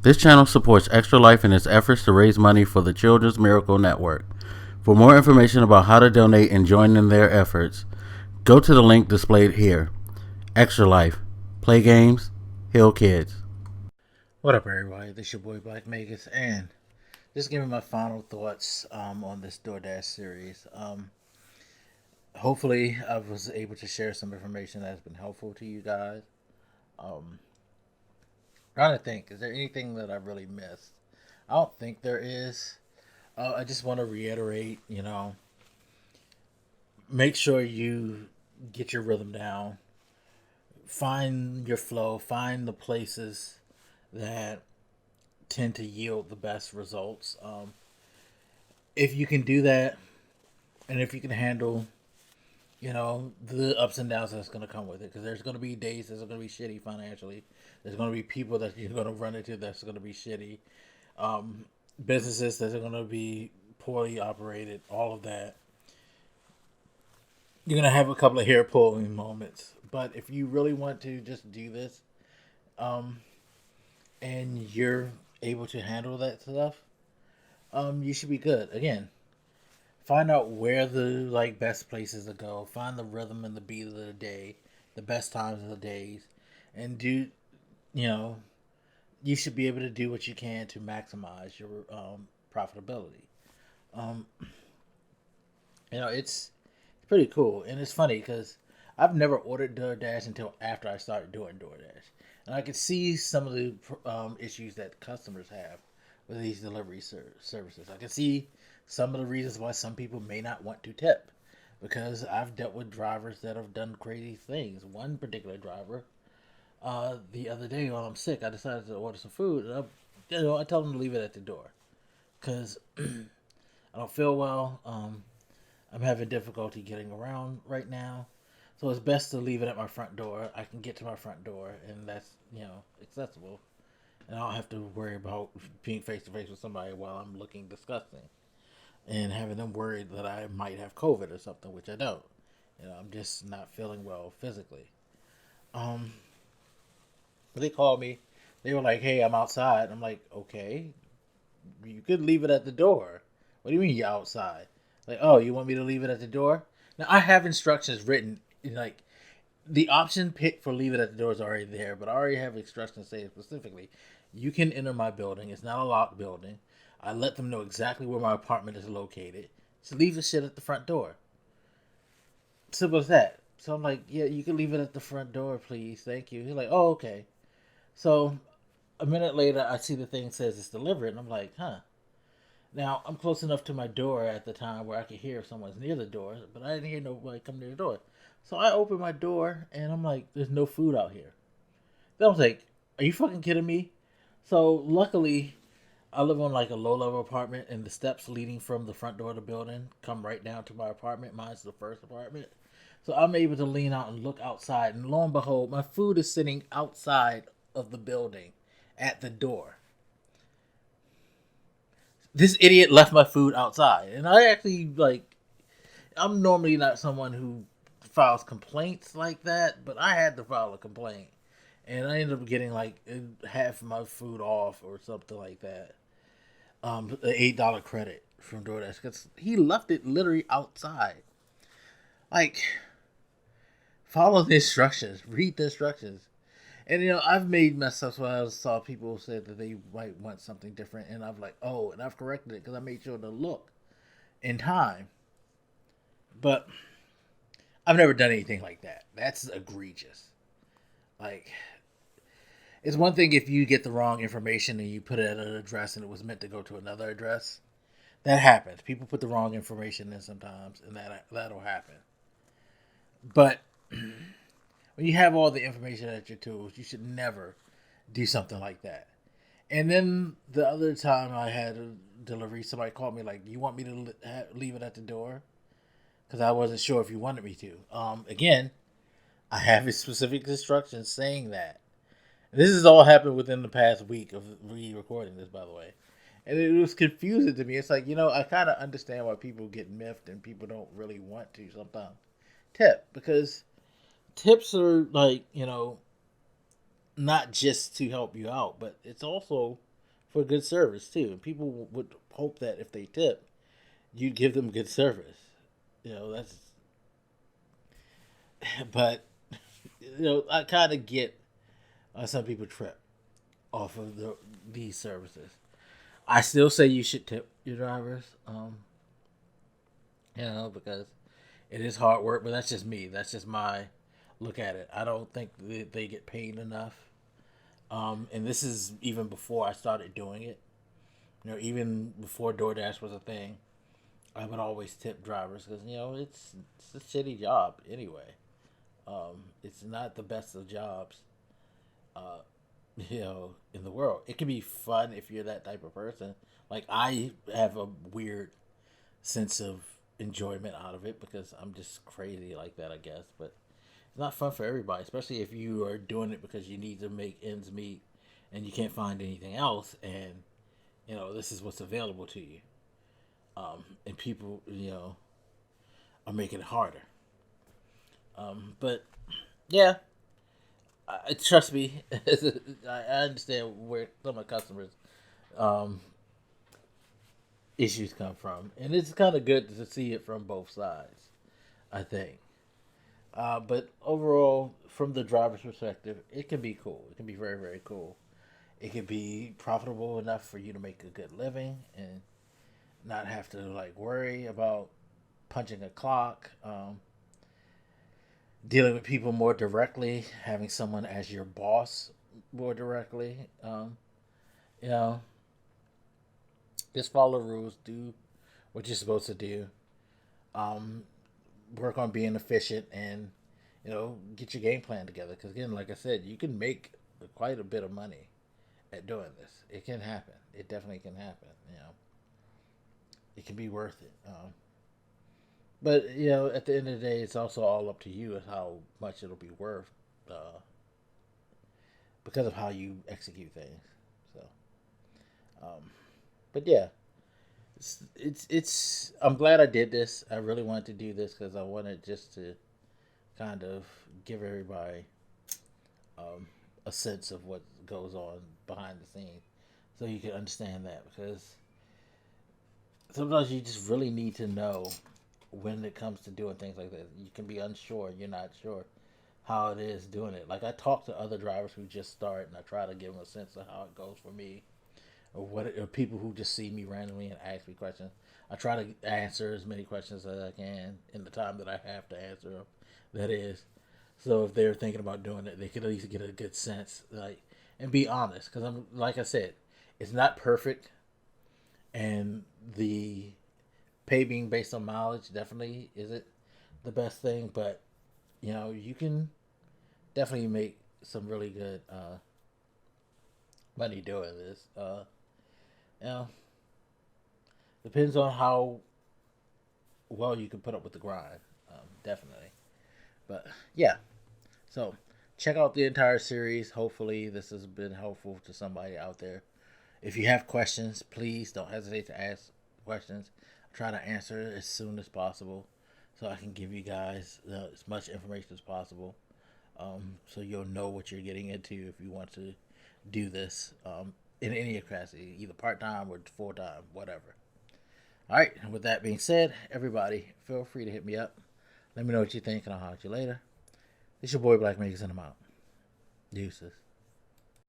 This channel supports Extra Life in its efforts to raise money for the Children's Miracle Network. For more information about how to donate and join in their efforts, go to the link displayed here. Extra Life. Play games, heal kids. What up, everybody? This your boy Black Magus, and just giving my final thoughts on this Doordash series. Hopefully, I was able to share some information that has been helpful to you guys. Um, Trying to think, is there anything that I really missed? I don't think there is. I just want to reiterate, make sure you get your rhythm down, find your flow, find the places that tend to yield the best results. If you can do that, and if you can handle, the ups and downs that's going to come with it, because there's going to be days that's going to be shitty financially. There's going to be people that you're going to run into that's going to be shitty. Businesses that are going to be poorly operated. All of that. You're going to have a couple of hair pulling moments, but if you really want to just do this, um, and you're able to handle that stuff, you should be good. Again, find out where the best places to go. Find the rhythm and the beat of the day, the best times of the days, and do you know you should be able to do what you can to maximize your profitability. Um, it's pretty cool, and it's funny because I've never ordered DoorDash until after I started doing DoorDash, and I could see some of the issues that customers have with these delivery services. I can see some of the reasons why some people may not want to tip, because I've dealt with drivers that have done crazy things. One particular driver, the other day while I'm sick, I decided to order some food, and I told him to leave it at the door because I don't feel well. I'm having difficulty getting around right now, so it's best to leave it at my front door. I can get to my front door, and that's accessible, and I don't have to worry about being face to face with somebody while I'm looking disgusting and having them worried that I might have COVID or something, which I don't. I'm just not feeling well physically. Um, but they called me. They were like, "Hey, I'm outside." I'm like, "Okay, you could leave it at the door." What do you mean you're outside? Like, oh, you want me to leave it at the door? Now I have instructions written, like the option pick for leave it at the door is already there, but I already have instructions saying specifically, you can enter my building. It's not a locked building. I let them know exactly where my apartment is located. So leave the shit at the front door. Simple as that. So I'm like, yeah, you can leave it at the front door, please. Thank you. He's like, oh, okay. So a minute later, I see the thing says it's delivered, and I'm like, huh. Now I'm close enough to my door at the time where I could hear if someone's near the door, but I didn't hear nobody come near the door. So I open my door, and I'm like, there's no food out here. Then I was like, are you fucking kidding me? So luckily, I live on like a low level apartment, and the steps leading from the front door of the building come right down to my apartment. Mine's the first apartment. So I'm able to lean out and look outside, and lo and behold, my food is sitting outside of the building at the door. This idiot left my food outside, and I actually I'm normally not someone who files complaints like that, but I had to file a complaint, and I ended up getting like half of my food off or something like that. An $8 credit from DoorDash because he left it literally outside. Like, follow the instructions, read the instructions. And I've made mess ups where I saw people say that they might want something different, and I'm like, oh, and I've corrected it because I made sure to look in time. But I've never done anything like that. That's egregious. Like, it's one thing if you get the wrong information and you put it at an address and it was meant to go to another address. That happens. People put the wrong information in sometimes, and that'll happen. But when you have all the information at your tools, you should never do something like that. And then the other time I had a delivery, somebody called me like, "You want me to leave it at the door?" Because I wasn't sure if you wanted me to. Again, I have specific instructions saying that. This has all happened within the past week of re-recording this, by the way. And it was confusing to me. It's like, I kind of understand why people get miffed and people don't really want to sometimes tip. Because tips are like, not just to help you out, but it's also for good service too. And people would hope that if they tip, you'd give them good service. That's. But I kind of get some people trip off of these services. I still say you should tip your drivers. Because it is hard work, but that's just me. That's just my look at it. I don't think they get paid enough. And this is even before I started doing it. Even before DoorDash was a thing, I would always tip drivers because it's a shitty job anyway. It's not the best of jobs, uh, in the world. It can be fun if you're that type of person. Like I have a weird sense of enjoyment out of it because I'm just crazy like that, I guess. But it's not fun for everybody, especially if you are doing it because you need to make ends meet and you can't find anything else, and this is what's available to you. And people, are making it harder. But yeah, trust me, I understand where some of the customers' um, issues come from, and it's kind of good to see it from both sides. I think, but overall, from the driver's perspective, it can be cool. It can be very, very cool. It can be profitable enough for you to make a good living and not have to like worry about punching a clock. Dealing with people more directly, having someone as your boss more directly. You know, just follow the rules, do what you're supposed to do. Um, Work on being efficient and get your game plan together. Because again, like I said, you can make quite a bit of money at doing this. It can happen. It definitely can happen. It can be worth it. But at the end of the day, it's also all up to you as how much it'll be worth, because of how you execute things. So, um, but yeah, it's. I'm glad I did this. I really wanted to do this because I wanted just to kind of give everybody um, a sense of what goes on behind the scenes, so you can understand that. Because sometimes you just really need to know when it comes to doing things like that. You can be unsure. You're not sure how it is doing it. Like I talk to other drivers who just start, and I try to give them a sense of how it goes for me, or people who just see me randomly and ask me questions. I try to answer as many questions as I can in the time that I have to answer them. That is, so if they're thinking about doing it, they can at least get a good sense, like, and be honest. Because I'm like I said, it's not perfect, and the pay being based on mileage definitely isn't the best thing, but you can definitely make some really good money doing this. You know, Depends on how well you can put up with the grind. Definitely, but yeah. So check out the entire series. Hopefully, this has been helpful to somebody out there. If you have questions, please don't hesitate to ask questions. I try to answer it as soon as possible so I can give you guys as much information as possible, so you'll know what you're getting into if you want to do this in any capacity, either part time or full time, whatever. All right, and with that being said, everybody, feel free to hit me up. Let me know what you think, and I'll holler at you later. It's your boy Black Megas, and I'm out. Deuces.